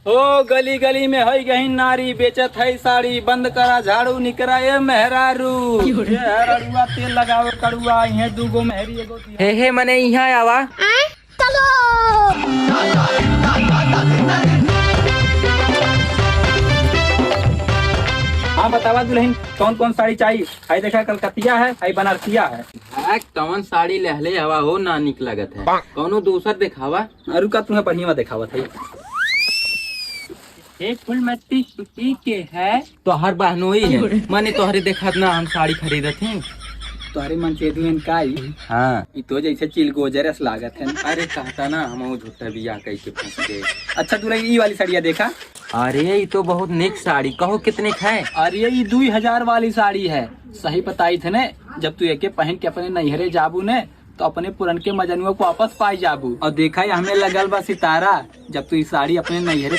ओ गली गली में है गही नारी बेचत है साड़ी, बंद करा झाड़ू निकरा ये मेहरारू। ये हरड़ुआ तेल लगाओ कड़ुआ, ये दूगो मेहरी एगो हे मने यहाँ आवा। हाँ बतावा दुल्हन कौन कौन साड़ी चाहिए? आई देखा कलकतिया है, आई बनारसिया है। कौन साड़ी लहले हवा हो ना निक लगत है, कौनो दूसर दिखावा। रुका तुम्हें बढ़िया दिखावत है। एक फूल मट्टी सुती के है तो हर बहनोई है। मने तोहरे देखत ना हम साड़ी खरीदत हैं। तुम्हारे मन से दुल्हन काई हाँ ये तो जैसे चिलगोजरस लागत है। अरे कहता ना हम झूठा बिया कैसे फंस गए। अच्छा दुल्हन ये वाली साड़िया देखा? अरे ये तो बहुत नेक साड़ी, कहो कितने है? अरे ये 2000 वाली साड़ी है। सही बताई थे ने, जब तू एके पहन के अपने नैहरे जाबू ने तो अपने पुरन के मजनुआ को वापस पाई जाबू। और देखा हमें लगल बा सितारा, जब तू ये साड़ी अपने नैहरे